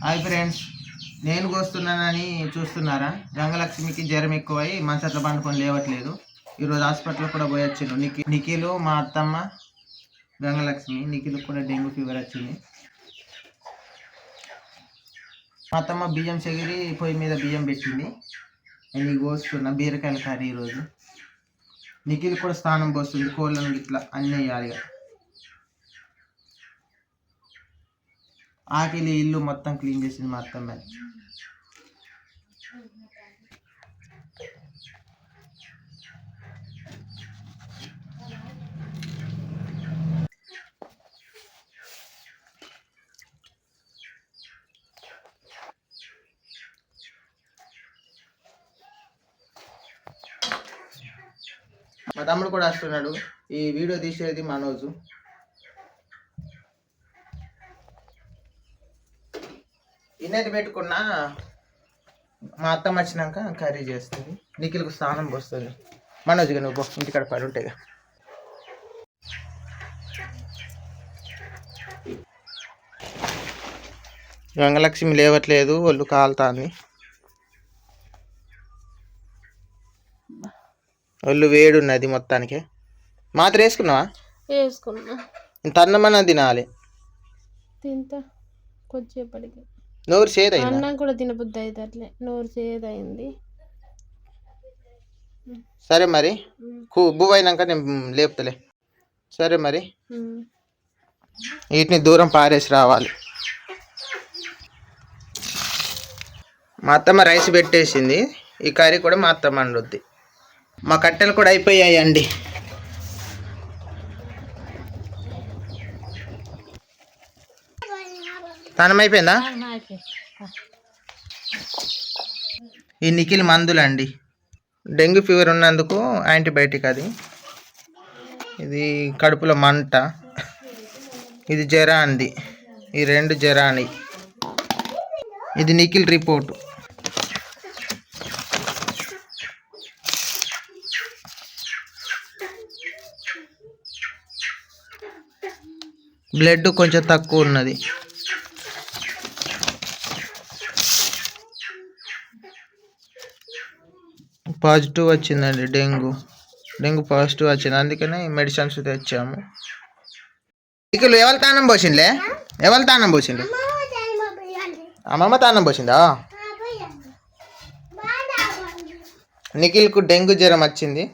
Hi friends, నేను కోస్తున్నానని చూస్తున్నారా? గంగలక్ష్మికి జ్వరం ఎక్కువై మంచట్ల పండుకొని లేవట్లేదు. ఈరోజు హాస్పిటల్ కూడా పోయొచ్చిండు. నిఖిలు, మా అత్తమ్మ, గంగలక్ష్మి. నిఖిల్ కూడా డెంగ్యూ ఫీవర్ వచ్చింది. మా అత్తమ్మ బియ్యం చెగిరి పొయ్యి మీద బియ్యం పెట్టింది. నేను కోస్తున్నా బీరకాయల కర్రీ ఈరోజు. నిఖిల్ కూడా స్నానం పోస్తుంది. కోళ్ళను ఇట్లా అన్నీ వేయాలి. ఆకిలి ఇల్లు మొత్తం క్లీన్ చేసింది మా అత్తమ్మ. మా తమ్ముడు కూడా వస్తున్నాడు. ఈ వీడియో తీసేది మనోజు. ఇన్నెట్ పెట్టుకున్నా మా అత్తమ్మ వచ్చినాక కర్రీ చేస్తుంది. నిఖిల్కు స్నానం పోస్తుంది. మనోజ్గా నువ్వు ఇంటికాడ పని ఉంటాయిగా. గంగలక్ష్మి లేవట్లేదు, ఒళ్ళు కాలుతాంది. ఒళ్ళు వేడున్నది మొత్తానికి. మాత్రం వేసుకున్నావా? వేసుకున్నా. తన్నమన్నా తినాలి. తింటా కొద్దిసేపటికి. నోరు సేదైంది. అన్నం కూడా తినబుద్ధి అయితే అట్లే నోరు సేదైంది. సరే మరి బువ్వ అయినాక నేను లేపుతలే. సరే మరి వీటిని దూరం పారేసి రావాలి. మా అత్తమ్మ రైస్ పెట్టేసింది. ఈ కర్రీ కూడా మా అత్తమ్మ వండుద్ది. మా కట్టెలు కూడా అయిపోయాయి అండి. స్నానం అయిపోయిందా? ఈ నిఖిల్ మందులండి. డెంగ్యూ ఫీవర్ ఉన్నందుకు యాంటీబయాటిక్. అది ఇది కడుపులో మంట. ఇది జ్వరాంది. ఈ రెండు జ్వరాని. ఇది నిఖిల్ రిపోర్టు. బ్లడ్ కొంచెం తక్కువ ఉన్నది. పాజిటివ్ వచ్చిందండి. డెంగ్యూ పాజిటివ్ వచ్చింది. అందుకనే మెడిసిన్స్ తెచ్చాము. నిఖిల్ ఎవరు తానం పోసిండే? ఎవరు తానం పోసిండు? అమ్మమ్మ తానం పోసిందా? నిఖిల్కు డెంగ్యూ జ్వరం వచ్చింది.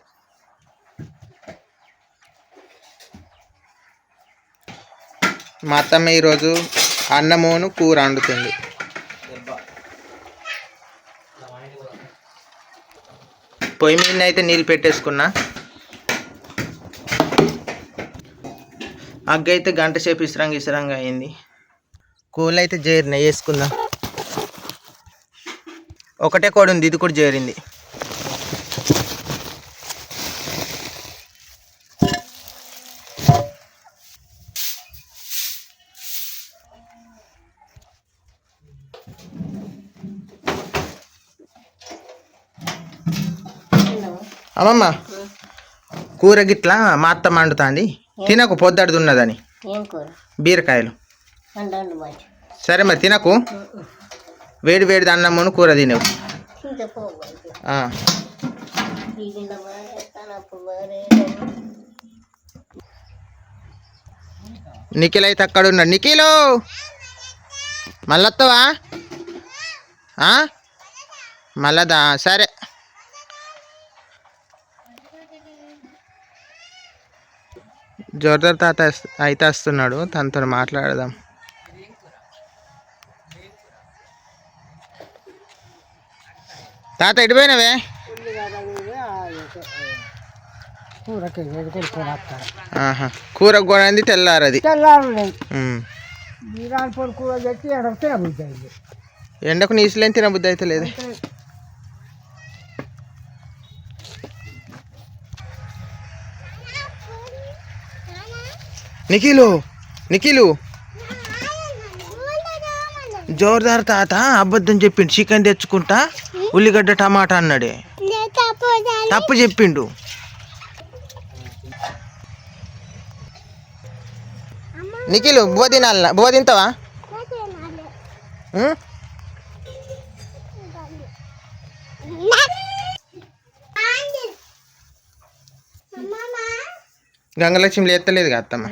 మా అత్తమ్మ ఈరోజు అన్నమూను కూర వండుతుంది. పొయ్యి మీద అయితే నీళ్ళు పెట్టేసుకున్నా. అగ్గ అయితే గంట సేపు ఇసరంగా అయింది. కూల్ అయితే చేరినాయి. వేసుకుందాం. ఒకటే కోడి ఉంది, ఇది కూడా చేరింది. అమ్మమ్మ కూర గిట్లా మా అత్తమ్మ వండుతుంది. తినకు, పొద్దుడు ఉన్నదని. బీరకాయలు. సరే మరి తినకు. వేడి వేడిది అన్నమును కూర తినవు. నిఖిల్ అయితే అక్కడ ఉన్నాడు. నిఖిలు మళ్ళొస్తావా? మళ్ళదా? సరే. జోర్దార్ తాత అయితే వస్తున్నాడు. తనతో మాట్లాడదాం. తాత ఎడిపోయినవే? కూర కొనంది తెల్లారది. ఎండకు నీసులేని తినబుద్ధి అయితే లేదు. నిఖిలు జోర్దార్ తాత అబద్ధం చెప్పిండు. చికెన్ తెచ్చుకుంటా ఉల్లిగడ్డ టమాటా అన్నాడే. తప్పు చెప్పిండు. నిఖిలు బువ్వ తినాలన్నా? బువ్వ తింటావా? ఉం? గంగలక్ష్మి లేస్తలేదు కదా అత్తమ్మ.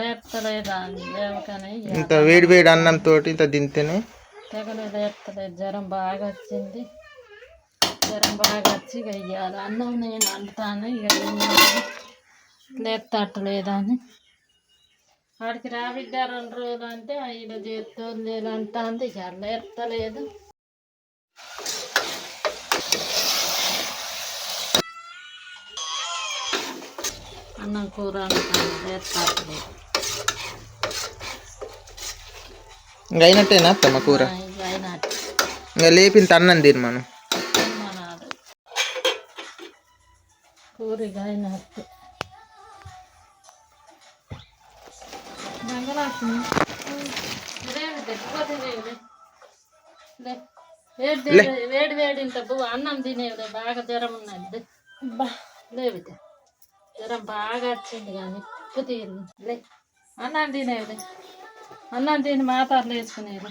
ఇంత వేడి వేడి అన్నంతో ఇంత తింటేనే లేస్తలేదు. జ్వరం బాగా వచ్చింది. జ్వరం బాగా వచ్చి ఇక ఇవ్వాలి అన్నం నేను అంటాను. ఇక లేస్తలేదని వాడికి రాబిడ్డ 2 రోజులు అంటే ఈడ చేస్తోళ్ళు లేదు అంటుంది. ఇక లేస్తలేదు. అన్నం కూర అంటాను లేస్తలేదు. ఇంక అయినట్టేనా అత్తమ్మ కూర? ఇక అయినట్టు ఇంకా లేపింత అన్నం తిని మనం. తినమన్నాడు. కూర ఇక అయినట్టు. గంగలక్ష్మి వేడి వేడి ఇంత అన్నం తినేవి బాగా జ్వరం ఉన్నది. లేవితే జ్వరం బాగా వచ్చింది కానీ ఉప్పు తీరు లే. అన్నం తినేది, అన్నం తిని మాత్రలు వేసుకునేది.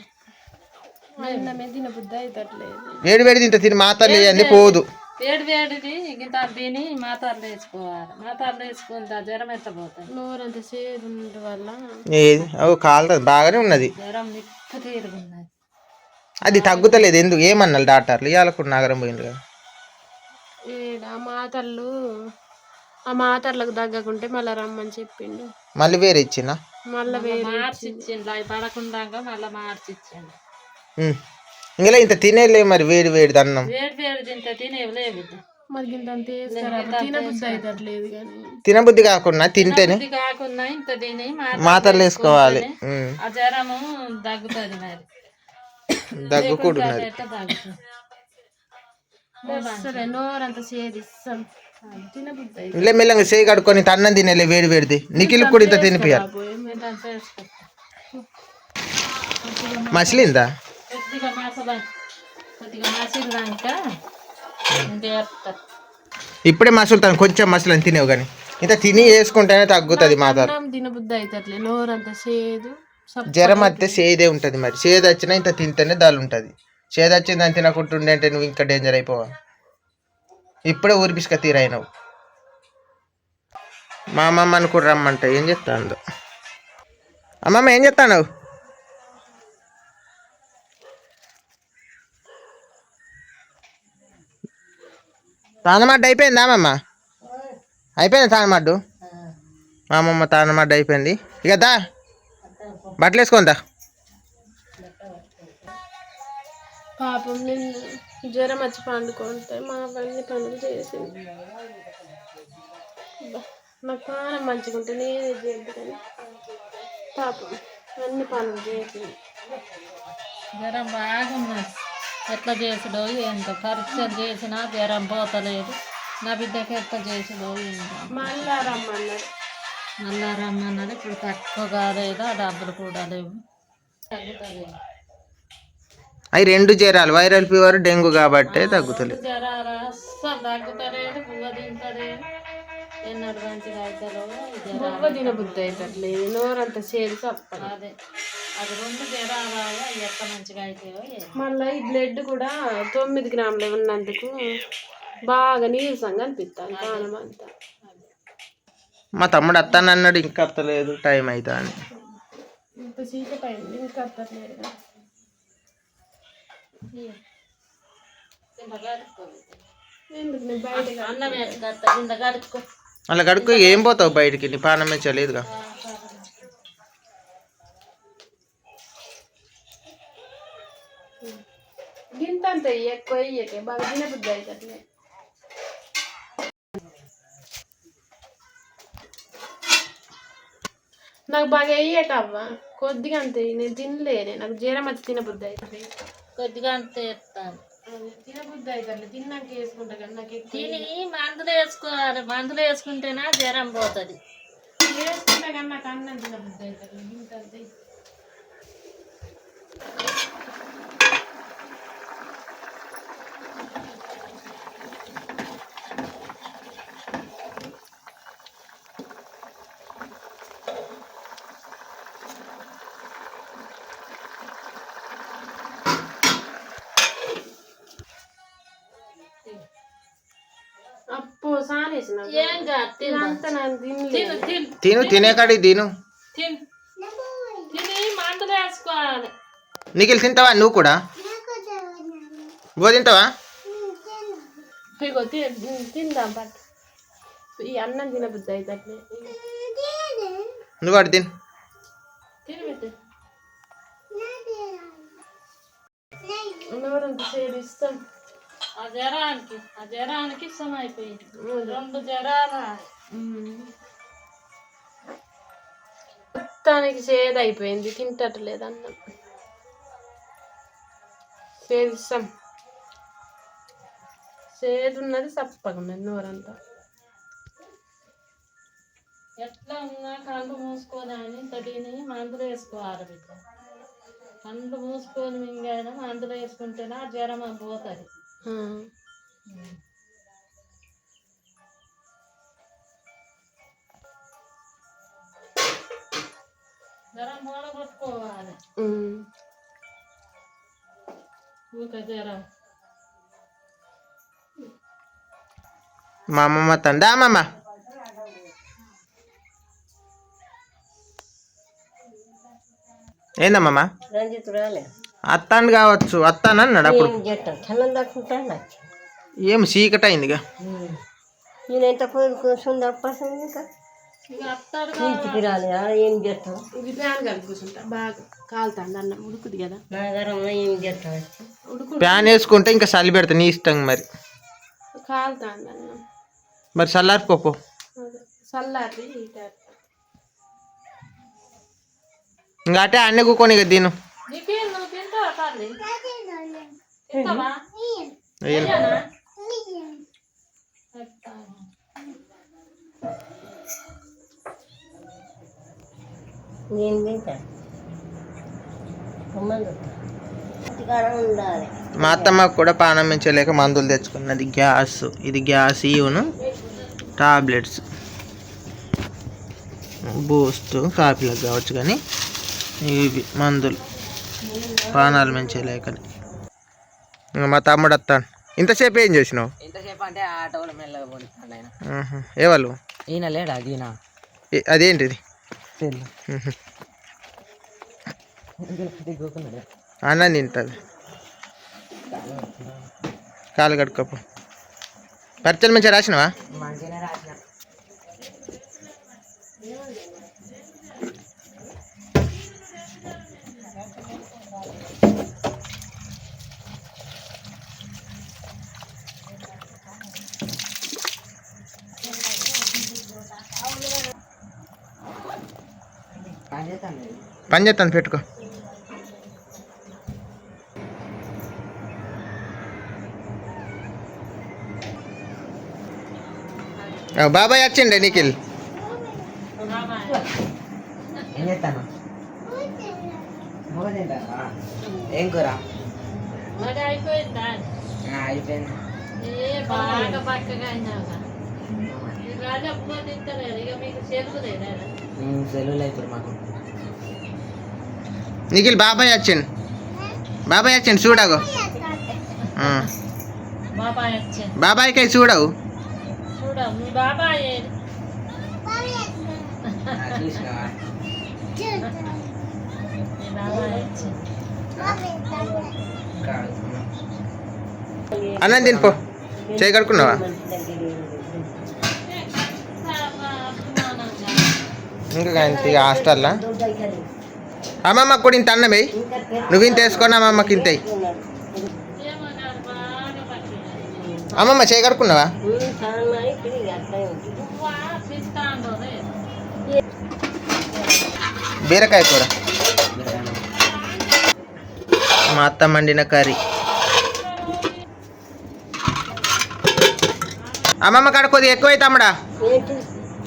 అన్నమే తినబుద్ధి అవుతట్లేదు. వేడి వేడి తింటే తిని మాత్రలు వేయండి పోదు. వేడి వేడిది ఇంత తిని మాత్రలు వేసుకోవాలి. మాత్రలు వేసుకుంటే జ్వరం ఎత్తపోతుంది. నోరంత సేదు ఉండడం వల్ల ఏది అవు కాలుతుంది బాగానే ఉన్నది. జ్వరం నిప్పు తీరుగున్నది. అది తగ్గుతలేదు. ఎందుకు ఏమన్నారు డాక్టర్లు? ఇవాళ నగరం పోయింది కదా. ఆ మాతర్లకు తగ్గకుంటే మళ్ళీ రమ్మని చెప్పిండు. మళ్ళీ వేరే ఇచ్చిన మళ్ళీ మార్చి ఇచ్చిండు. అవి పడకుండా మళ్ళీ మార్చి ఇచ్చిండు. ఇంకా ఇంత తినేలే మరి వేడి వేడి అన్నం. వేడి వేడి తింటే తినేవి మరి ఇంత తినబుద్ధి అవుతట్లేదు కానీ తినబుద్ధి కాకుండా తింటేనే కాకుండా ఇంత తిని మాత్రలు వేసుకోవాలి. ఆ జ్వరము తగ్గుతుంది. మరి దగ్గు కూడా ఉన్నది. సరే నోరంత సేదిస్తాం తినబుద్ధి అయితే. ఇలా మెల్లగా చేయి కడుక్కొని ఇంత అన్నం తినేలే వేడి వేడిది. నిఖిల్ కూడా ఇంత తినిపియాలి. మసిలిందా? కొద్దిగా మసిలినాక ఇప్పుడే మసులుతాను. కొంచెం మసలని తినేవు కానీ ఇంత తిని వేసుకుంటేనే తగ్గుతుంది మాత్రం. తినబుద్ధి అవుతట్లేదు. నోరంత సేదు. జ్వరం వస్తే సేదే ఉంటుంది. మరి సేదు వచ్చినా ఇంత తింటేనే దాని ఉంటుంది. సేదు వచ్చింది అని తినకుంటుండే అంటే నువ్వు ఇంకా డేంజర్ అయిపోవాలి. ఇప్పుడే ఊరిపిసుక తీరైనవు. మా అమ్మమ్మని కూడా రమ్మంట. ఏం చెప్తాను అమ్మమ్మ? ఏం చెప్తాను? తానమడ్డ అయిపోయిందా అమ్మమ్మ? అయిపోయింది తానమడ్డు. మా అమ్మమ్మ తానమడ్డ అయిపోయింది. ఇక దా బట్టలు వేసుకుందా. పాపం నిన్ను జ్వరం వచ్చి పండుకుంటే మా అవన్నీ పనులు చేసింది. నాకు ప్రాణం మంచిగా ఉంటే నేనే చేయద్దు కానీ పాపం అన్ని పనులు చేసింది. జ్వరం బాగున్నది. ఎట్లా చేసుడో ఎంత పరీక్షలు చేసినా జ్వరం పోతలేదు. నా బిడ్డకి ఎట్లా చేసుడో మళ్ళా రమ్మన్నారు. ఇప్పుడు తక్కువ కాలేదు. ఆ డబ్బులు కూడా లేవు. తగ్గుతుంది. అవి 2 జ్వరాలు, వైరల్ ఫీవర్, డెంగ్యూ కాబట్టి తగ్గుతలేదు. జ్వరాలు అస్సలు తగ్గుతలేదు. పువ్వ తింటలేదు. ఎన్నడు మంచిగా అవుతారో తినబుద్ధి అవుతట్లేదు. నోరంత సేదు తప్పదు. అదే అది 2 జ్వరాలు ఎట్లా మంచిగా అవుతాయో. మళ్ళీ ఈ బ్లడ్ కూడా 9 గ్రాములు ఉన్నందుకు బాగా నీరసంగా అనిపిస్తుంది ప్రాణం అంతా. మా తమ్ముడు అత్తాను అన్నాడు. ఇంకా అత్తలేదు. టైం అవుతా అని. ఇంత చీకటి అయింది ఇంకా అత్తట్లేదు. ఎందుకు నేను బయట అన్నం కింద కడుక్కో. అలా కడుక్కో. ఏం పోతావు బయటికి? నీ పానం మెచ్చలేదుగా. గింత అంత ఎక్కువ ఇయ్యకే బాగా తినబుద్ధి అవుతుంది. నాకు బాగా వేయకవ్వ కొద్దిగా అంతే. నేను తినలేనే. నాకు జ్వరం వచ్చి తినబుద్ధి అవుతుంది. కొద్దిగా అంతే వేస్తాను. తినబుద్ధి అవుతుంది. తిన్నాక వేసుకుంటా కానీ నాకు తిని మందులు వేసుకోవాలి. మందులు వేసుకుంటేనే జ్వరం పోతుంది. వేసుకుంటా కానీ నాకు అన్నం తినబుద్ధి అవుతుంది. ఇంత అంతే. చేసిన ఏం కాదు తిను అంతా నేను తినలేదు. తిను తిను తినే కాడికి తిను. తిను తిని మందులు వేసుకోవాలి. నిఖిల్ తింటావా నువ్వు కూడా? గో తింటావా? ఇగో తిందాం పట్టు. ఈ అన్నం తినబుద్ధి అయితే అట్లే. నువ్వు అటు తిను. తిని పెట్టు. నోరంత సేడు ఇస్తాం. ఆ జ్వరానికి ఇష్టం అయిపోయింది. 2 జ్వరాలు. మొత్తానికి సేదు అయిపోయింది. తింటట్లేదు అన్నం. సేదు ఇస్తాం. సేదు ఉన్నది చప్పగా ఉన్నది నోరంతా. ఎట్లా ఉన్నా కళ్ళు మూసుకొని అని తడిని మందులు వేసుకోవాలి బిడ్డ. కళ్ళు మూసుకొని మింగైనా మందులు వేసుకుంటేనే ఆ జ్వరం పోతుంది. జ్వరం మూడగొట్టుకోవాలి. ఊక జ్వరం. మా అమ్మమ్మ తండా అమ్మమ్మ ఏందమ్మమ్మ? అత్తాను కావచ్చు. అత్తాను అన్నాడు అప్పుడు. ఏం చీకట అయిందిగా. ఇది ఫ్యాన్ కలిపి కూర్చుంటా. బాగా కాలుతాండి అన్నం ఉడుకుది కదా. ప్యాన్ వేసుకుంటే ఇంకా చలి పెడతా నీ ఇష్టం. మరి కాలుతాండి అన్నం. మరి చల్లారిపోపో. చల్లారి ఇంకా అటే అన్నీ కూకొని ఇక తిను. నువ్వు తింటావా తల్లి? తింటావా? మా అత్తమ్మకు కూడా పానం మించలేక మందులు తెచ్చుకున్నది. గ్యాస్, ఇది గ్యాస్, ఇవును టాబ్లెట్స్, బూస్ట్ కాఫీలకు కావచ్చు. కానీ ఇవి మందులు పానాలు మించలేకని. మా తమ్ముడు వస్తాను. ఇంతసేపు ఏం చేసినావు? ఇంతసేపు అంటే ఆటోలు మెల్లగా పోనిస్తాడు ఆయన. ఏ వాళ్ళు? ఈయన లేడా? ఈయన అదేంటిది? అన్నం తింటుంది. కాలు కడుక్కోపో. పరీక్షలు మంచిగా రాసినవా? మంచిగానే రాసిన. పని చేస్తాను, పెట్టుకో. బాబాయ్ వచ్చిండే నిఖిల్. ఏం చేస్తాను? ఏం కూర? మరి అయిపోయిందా? అయిపోయింది. బాగా పక్కగా అయినావుగా. రాజప్ప తింటలేదు ఇక. మీకు సెలవు లేదా? సెలవులు అవుతారు మాకు. నిఖిల్ బాబాయ్ వచ్చిండు. బాబాయ్ వచ్చిండు చూడవు. బాబాయ్ వచ్చింది. బాబాయ్కి చూడవు. చూడవు మీ బాబాయ్. మీ బాబాయ్ వచ్చింది. అన్నం తినిపో. చేయి కడుక్కున్నావా? ఇంకా ఇంత హాస్టల్లా అమ్మమ్మకి కూడా ఇంత అన్నమే. నువ్వు ఇంత వేసుకొని అమ్మమ్మకి ఇంత. అమ్మమ్మ చేయి కడుక్కున్నావా? బీరకాయ కూర మా అత్త వండిన కర్రీ. అమ్మమ్మ కాడ కొద్దిగా ఎక్కువైతే తమ్ముడా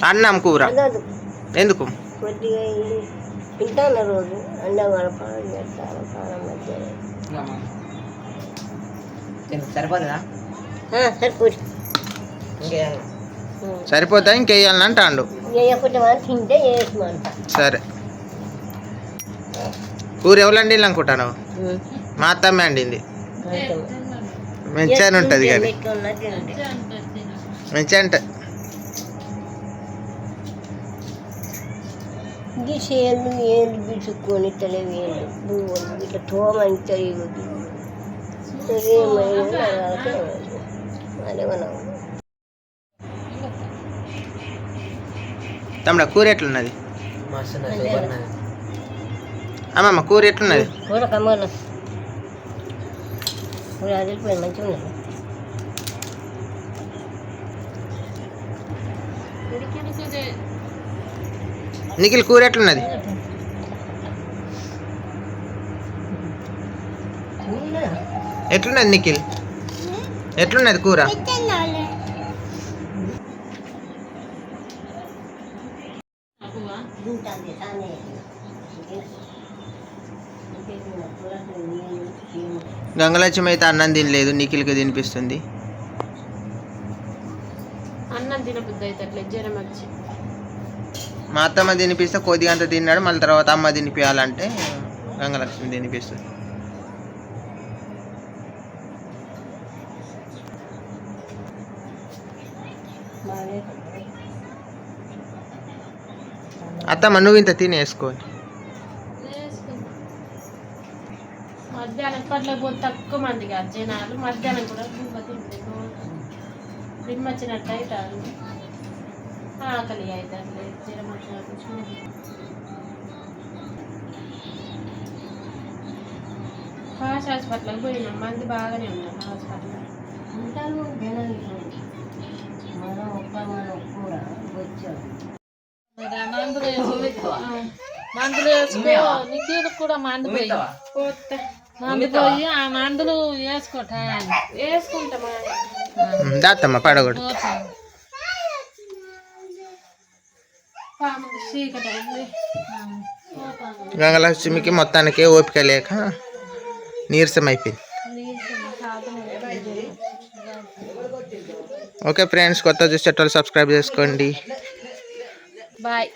అన్నం కూర. ఎందుకు? సరిపోతుందా? సరిపోతా ఇంకేయాలని అంటాడు. సరే. కూర ఎవరు వండింది అనుకుంటాను? మా అత్తమ్మ వండింది. మంచిగానే ఉంటుంది కానీ మంచిగా అంటే ఈ చేను ఏళ్ళు బిడ్చుకొని తెలివి ఏళ్ళు భూములు ఇట్లా తోమంతా ఏమైనా అదేమన్నా తమ్ముడా కూర ఎట్లున్నది? మస్తు సూపర్ ఉన్నది. అమ్మమ్మ కూర ఎట్లున్నది? కూర కమ్మలు కూర అదిలిపోయింది మంచిగా ఉన్నది. నిఖిల్ కూర ఎట్లున్నది? ఎట్లున్నది నిఖిల్? ఎట్లున్నది కూర? గంగలక్ష్మి అయితే అన్నం తినలేదు, నిఖిల్కి తినిపిస్తుంది. అన్నం తినబుద్ధి అవుతుంది జ్వరం వచ్చి. మా అత్తమ్మ తినిపిస్తే కొద్దిగా అంత తిన్నాడు, మళ్ళీ తర్వాత అమ్మ తినిపించాలంటే గంగలక్ష్మి తినిపిస్తుంది. అత్తమ్మ నువ్వు ఇంత తినేసుకోని. మధ్యాహ్నం ఇప్పట్లో పోతే తక్కువ మంది కాదు జనాలు, మధ్యాహ్నం కూడా రిమ్ వచ్చినట్టు అవుతారు, ఆకలి అవుతారు జ్వరం వచ్చినప్పుడు. పాస్ హాస్పిటల్కి పోయినాం, మంది బాగానే ఉన్నాం హాస్పిటల్. మందులు వేసుకో, నీకు కూడా మండిపోయి మండిపోయి ఆ మందులు వేసుకోట వేసుకుంటామా దాత్తమ్మ పడగొడు. చీకటి గంగలక్ష్మికి మొత్తానికి ఓపిక లేక నీరసం అయిపోయింది. ఓకే ఫ్రెండ్స్, కొత్త చూసేటోళ్ళు సబ్స్క్రైబ్ చేసుకోండి. బాయ్.